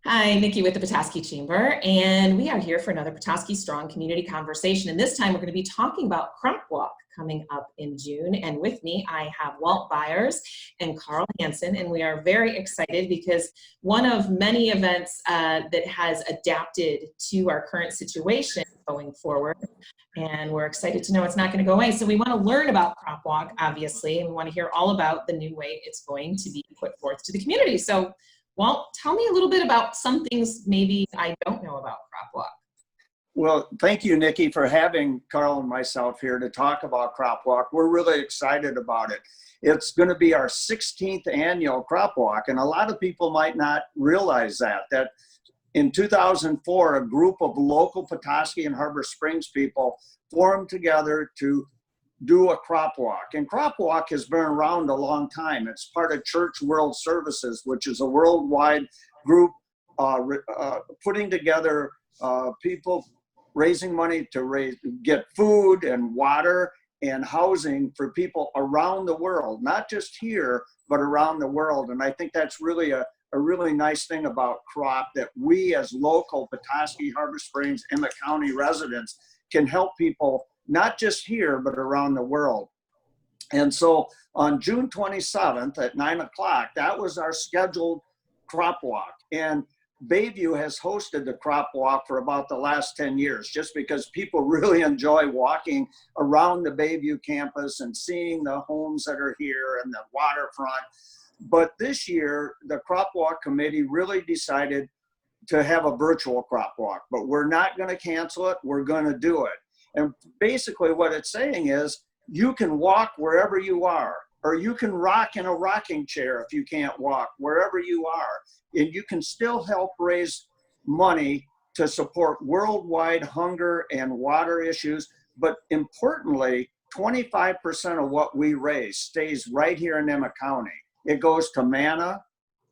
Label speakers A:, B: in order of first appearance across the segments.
A: Hi, Nikki with the Petoskey Chamber, and we are here for another Petoskey Strong Community Conversation. And this time we're going to be talking about Crop Walk coming up in June. And with me, I have Walt Byers and Carl Hansen, and we are very excited because one of many events that has adapted to our current situation going forward. And we're excited to know it's not going to go away. So we want to learn about Crop Walk, obviously, and we want to hear all about the new way it's going to be put forth to the community. So Walt, tell me a little bit about some things maybe I don't know about Crop Walk.
B: Well, thank you, Nikki, for having Carl and myself here to talk about Crop Walk. We're really excited about it. It's going to be our 16th annual Crop Walk, and a lot of people might not realize that in 2004, a group of local Petoskey and Harbor Springs people formed together to do a crop walk. And Crop Walk has been around a long time. It's part of Church World Services, which is a worldwide group putting together people raising money to get food and water and housing for people around the world, not just here, but around the world. And I think that's really a really nice thing about Crop, that we as local Petoskey, Harbor Springs, Emmett County residents can help people not just here, but around the world. And so on June 27th at 9 o'clock, that was our scheduled Crop Walk. And Bayview has hosted the Crop Walk for about the last 10 years, just because people really enjoy walking around the Bayview campus and seeing the homes that are here and the waterfront. But this year, the Crop Walk committee really decided to have a virtual Crop Walk, but we're not going to cancel it. We're going to do it. And basically what it's saying is you can walk wherever you are, or you can rock in a rocking chair if you can't walk, wherever you are. And you can still help raise money to support worldwide hunger and water issues. But importantly, 25% of what we raise stays right here in Emmett County. It goes to MANA,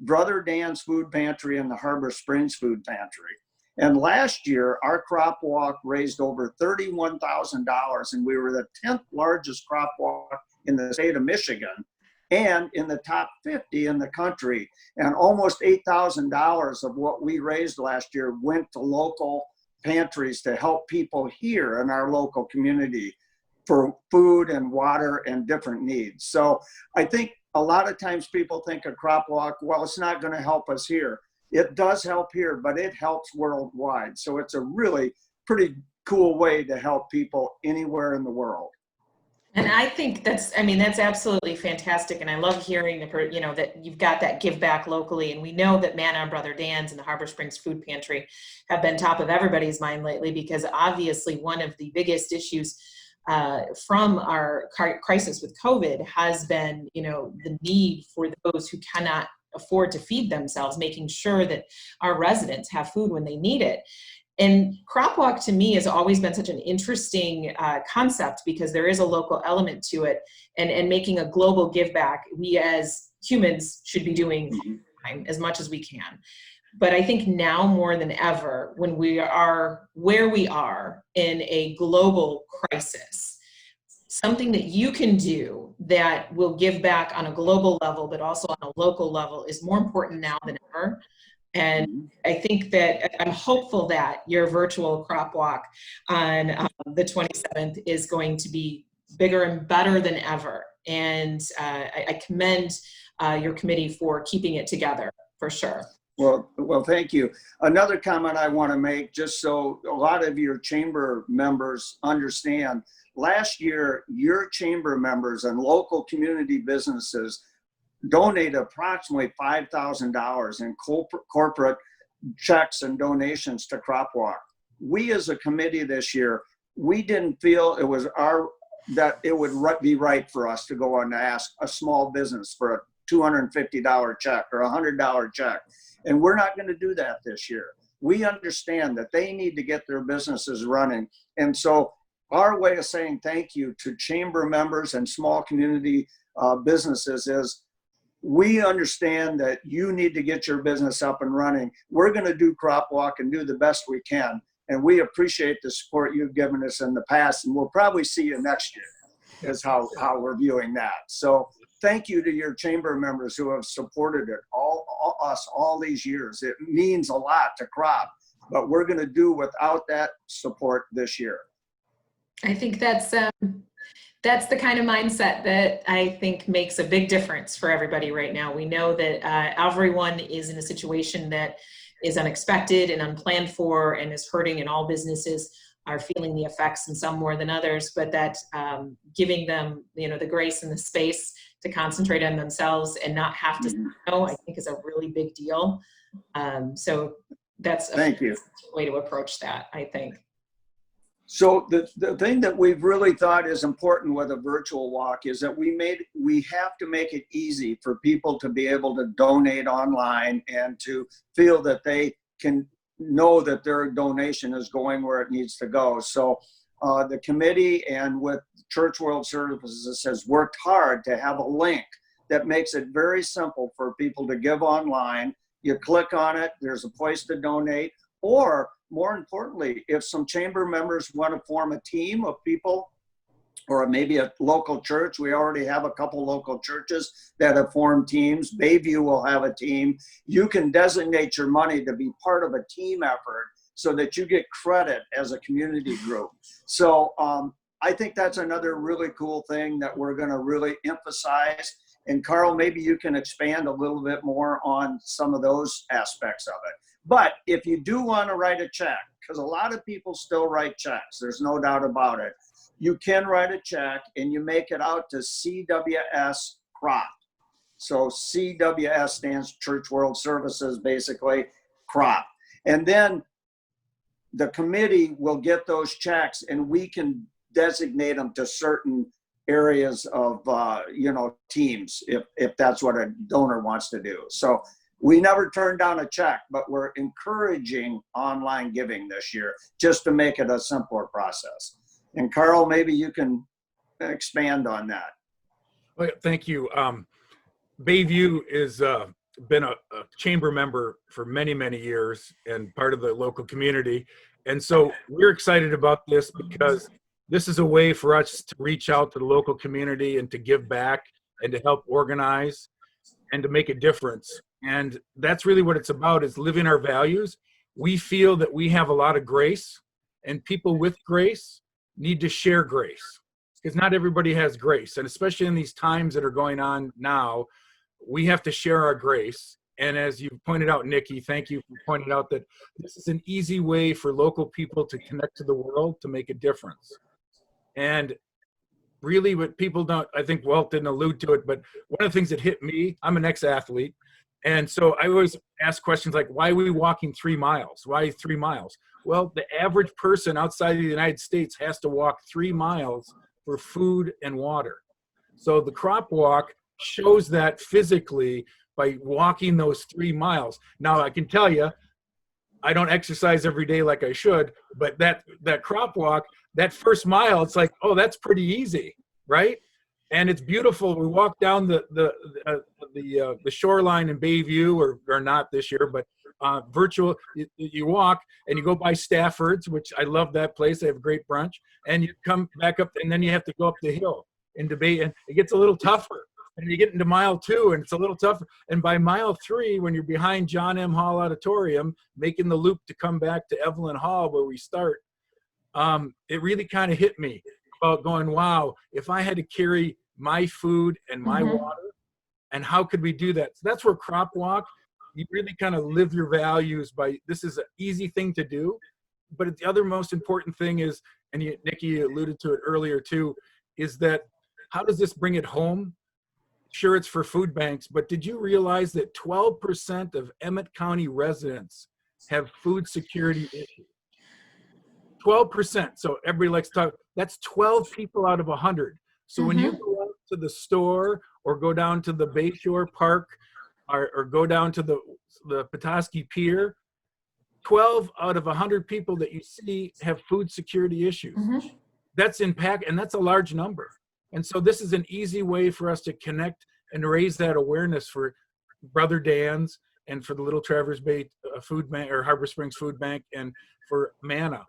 B: Brother Dan's Food Pantry, and the Harbor Springs Food Pantry. And last year, our Crop Walk raised over $31,000, and we were the 10th largest crop walk in the state of Michigan and in the top 50 in the country. And almost $8,000 of what we raised last year went to local pantries to help people here in our local community for food and water and different needs. So I think a lot of times people think a Crop Walk, well, it's not going to help us here. It does help here, but it helps worldwide. So it's a really pretty cool way to help people anywhere in the world.
A: And I think that's absolutely fantastic. And I love hearing that you've got that give back locally. And we know that MANA, Brother Dan's, and the Harbor Springs Food Pantry have been top of everybody's mind lately, because obviously one of the biggest issues from our crisis with COVID has been, the need for those who cannot afford to feed themselves, making sure that our residents have food when they need it. And Crop Walk to me has always been such an interesting concept, because there is a local element to it, and making a global give back. We as humans should be doing as much as we can. But I think now more than ever, when we are where we are in a global crisis, something that you can do that will give back on a global level, but also on a local level, is more important now than ever. And I think that I'm hopeful that your virtual Crop Walk on the 27th is going to be bigger and better than ever. And I commend your committee for keeping it together, for sure.
B: Well, thank you. Another comment I want to make, just so a lot of your chamber members understand, last year, your chamber members and local community businesses donated approximately $5,000 in corporate checks and donations to Crop Walk. We as a committee this year, we didn't feel that it would be right for us to go and ask a small business for a $250 check or a $100 check. And we're not going to do that this year. We understand that they need to get their businesses running. And so our way of saying thank you to chamber members and small community businesses is, we understand that you need to get your business up and running. We're going to do Crop Walk and do the best we can. And we appreciate the support you've given us in the past. And we'll probably see you next year, is how we're viewing that. So thank you to your chamber members who have supported it all these years. It means a lot to crop, but we're going to do without that support this year.
A: I think that's the kind of mindset that I think makes a big difference for everybody right now. We know that everyone is in a situation that is unexpected and unplanned for and is hurting, and all businesses are feeling the effects, and some more than others, but that giving them, the grace and the space to concentrate on themselves and not have to say no, I think is a really big deal. So that's
B: Thank you.
A: way to approach that, I think.
B: So the thing that we've really thought is important with a virtual walk is that we have to make it easy for people to be able to donate online and to feel that they can know that their donation is going where it needs to go. So the committee and with Church World Services has worked hard to have a link that makes it very simple for people to give online. You click on it, there's a place to donate, or more importantly, if some chamber members want to form a team of people, or maybe a local church, we already have a couple local churches that have formed teams. Bayview will have a team. You can designate your money to be part of a team effort so that you get credit as a community group. So I think that's another really cool thing that we're going to really emphasize. And Carl, maybe you can expand a little bit more on some of those aspects of it. But if you do want to write a check, because a lot of people still write checks, there's no doubt about it, you can write a check and you make it out to CWS CROP. So CWS stands Church World Services, basically CROP. And then the committee will get those checks and we can designate them to certain areas of, teams, if that's what a donor wants to do. So we never turn down a check, but we're encouraging online giving this year just to make it a simpler process. And Carl, maybe you can expand on that.
C: Well, thank you. Bayview is been a chamber member for many, many years and part of the local community. And so we're excited about this because this is a way for us to reach out to the local community and to give back and to help organize and to make a difference. And that's really what it's about, is living our values. We feel that we have a lot of grace, and people with grace need to share grace, because not everybody has grace. And especially in these times that are going on now, we have to share our grace. And as you pointed out, Nikki, thank you for pointing out that this is an easy way for local people to connect to the world, to make a difference. And really what people don't, I think Walt didn't allude to it, but one of the things that hit me, I'm an ex-athlete. And so I always ask questions like, why are we walking 3 miles? Why 3 miles? Well, the average person outside of the United States has to walk 3 miles for food and water. So the crop walk shows that physically by walking those 3 miles. Now I can tell you, I don't exercise every day like I should, but that crop walk, that first mile, it's like, oh, that's pretty easy, right? And it's beautiful. We walk down the shoreline in Bayview, or not this year, but virtual. You walk and you go by Stafford's, which I love that place. They have a great brunch, and you come back up, and then you have to go up the hill into Bay, and it gets a little tougher. And you get into mile 2, and it's a little tougher. And by mile 3, when you're behind John M. Hall Auditorium, making the loop to come back to Evelyn Hall where we start, it really kind of hit me about going, wow, if I had to carry my food and my water, and how could we do that? So that's where Crop Walk, you really kind of live your values by, this is an easy thing to do. But the other most important thing is, and Nikki alluded to it earlier too, is that how does this bring it home? Sure, it's for food banks, but did you realize that 12% of Emmett County residents have food security issues? 12%. So everybody likes to talk. That's 12 people out of 100. So when you go out to the store, or go down to the Bayshore Park, or go down to the Petoskey Pier, 12 out of 100 people that you see have food security issues. That's impact, and that's a large number. And so this is an easy way for us to connect and raise that awareness for Brother Dan's, and for the Little Traverse Bay Food Bank, or Harbor Springs Food Bank, and for MANA.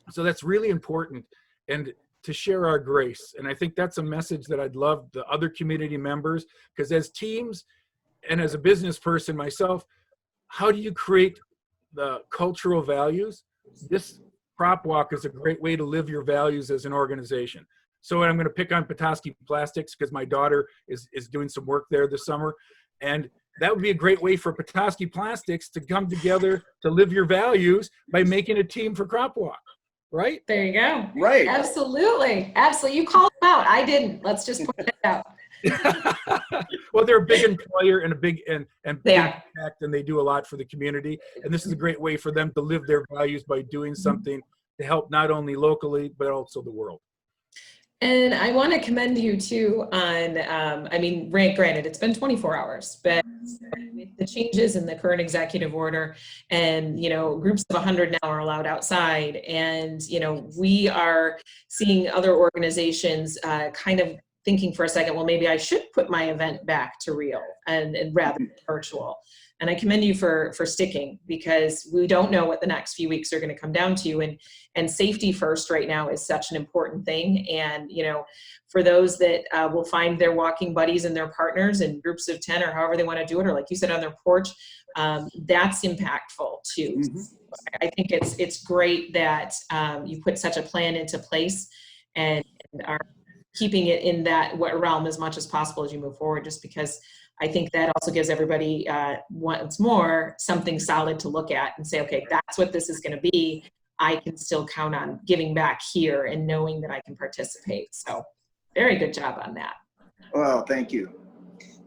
C: So that's really important. And to share our grace. And I think that's a message that I'd love the other community members, because as teams and as a business person myself, how do you create the cultural values? This crop walk is a great way to live your values as an organization. So I'm going to pick on Petoskey Plastics because my daughter is doing some work there this summer. And that would be a great way for Petoskey Plastics to come together to live your values by making a team for crop walk, right?
A: There you go.
B: Right.
A: Absolutely. Absolutely. You called them out. I didn't. Let's just point it out.
C: Well, they're a big employer and a big and
A: They
C: big
A: are.
C: impact, and they do a lot for the community. And this is a great way for them to live their values by doing something to help not only locally but also the world.
A: And I want to commend you too on, I mean, granted, it's been 24 hours, but with the changes in the current executive order and, you know, groups of 100 now are allowed outside. And, you know, we are seeing other organizations kind of thinking for a second, well, maybe I should put my event back to real and rather than virtual. And I commend you for sticking, because we don't know what the next few weeks are going to come down to. And safety first right now is such an important thing. And, you know, for those that will find their walking buddies and their partners in groups of 10 or however they want to do it, or like you said, on their porch, that's impactful too.
B: Mm-hmm.
A: I think it's great that you put such a plan into place and are keeping it in that realm as much as possible as you move forward, just because I think that also gives everybody once more something solid to look at and say, okay, that's what this is going to be. I can still count on giving back here and knowing that I can participate. So very good job on that.
B: Well, thank you.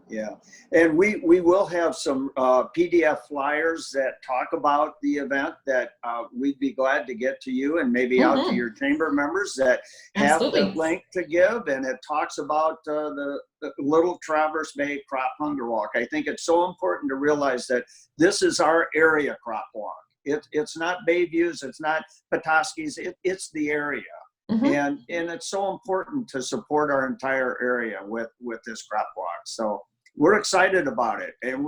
B: Yeah, and we will have some PDF flyers that talk about the event that we'd be glad to get to you and maybe out to your chamber members that have the link to give, and it talks about the Little Traverse Bay Crop Hunger Walk. I think it's so important to realize that this is our area crop walk. It's not Bayview's, it's not Petoskey's, it's the area. And it's so important to support our entire area with this crop walk. So we're excited about it, and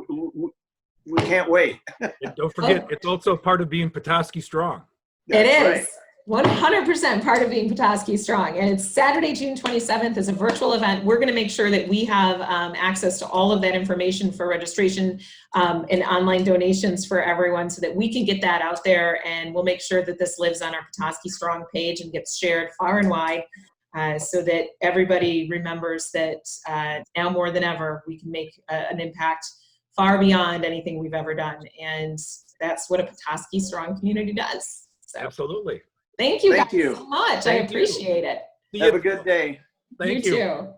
B: we can't wait.
C: And don't forget, it's also part of being Petoskey Strong.
A: It is 100% part of being Petoskey Strong. And it's Saturday, June 27th is a virtual event. We're going to make sure that we have access to all of that information for registration and online donations for everyone, so that we can get that out there. And we'll make sure that this lives on our Petoskey Strong page and gets shared far and wide. So that everybody remembers that now more than ever, we can make an impact far beyond anything we've ever done. And that's what a Petoskey Strong community does. So,
C: absolutely.
A: Thank you
B: Thank
A: guys
B: you
A: so much.
C: Thank
A: I appreciate it.
B: Have a good day.
C: Thank
A: You
C: you.
A: too.